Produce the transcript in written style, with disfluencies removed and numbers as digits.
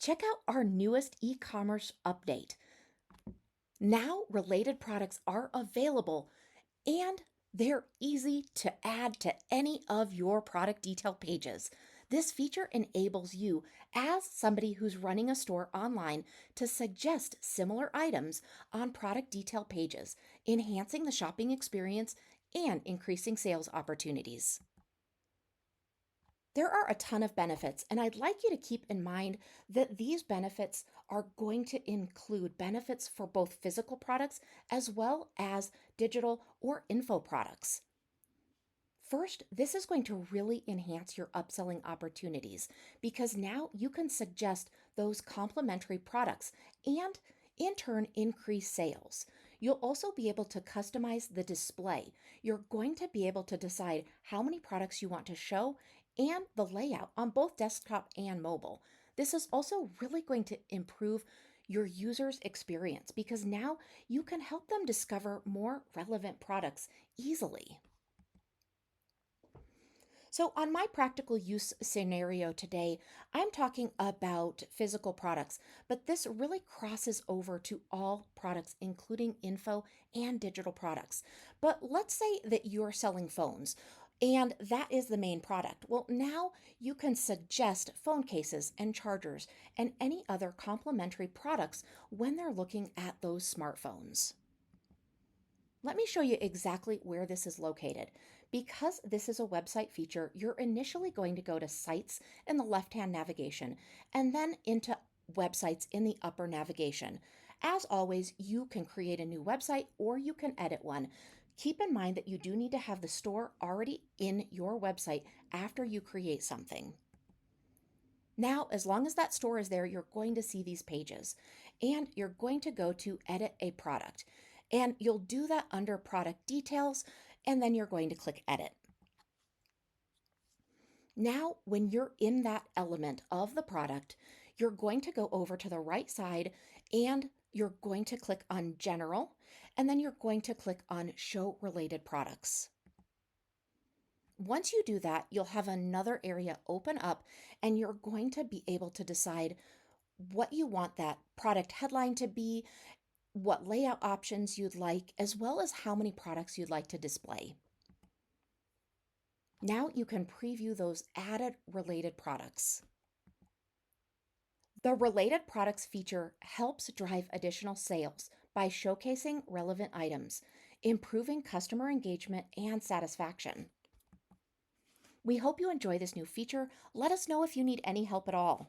Check out our newest e-commerce update. Now, related products are available and they're easy to add to any of your product detail pages. This feature enables you, as somebody who's running a store online, to suggest similar items on product detail pages, enhancing the shopping experience and increasing sales opportunities. There are a ton of benefits, and I'd like you to keep in mind that these benefits are going to include benefits for both physical products as well as digital or info products. First, this is going to really enhance your upselling opportunities because now you can suggest those complementary products and in turn increase sales. You'll also be able to customize the display. You're going to be able to decide how many products you want to show and the layout on both desktop and mobile. This is also really going to improve your user's experience because now you can help them discover more relevant products easily. So, on my practical use scenario today, I'm talking about physical products, but this really crosses over to all products, including info and digital products. But let's say that you're selling phones. And that is the main product. Well, now you can suggest phone cases and chargers and any other complementary products when they're looking at those smartphones. Let me show you exactly where this is located. Because this is a website feature, you're initially going to go to Sites in the left-hand navigation and then into Websites in the upper navigation. As always, you can create a new website or you can edit one. Keep in mind that you do need to have the store already in your website after you create something. Now, as long as that store is there, you're going to see these pages and you're going to go to edit a product. And you'll do that under product details, and then you're going to click edit. Now, when you're in that element of the product, you're going to go over to the right side and you're going to click on general, and then you're going to click on show related products. Once you do that, you'll have another area open up and you're going to be able to decide what you want that product headline to be, what layout options you'd like, as well as how many products you'd like to display. Now you can preview those added related products. The related products feature helps drive additional sales by showcasing relevant items, improving customer engagement and satisfaction. We hope you enjoy this new feature. Let us know if you need any help at all.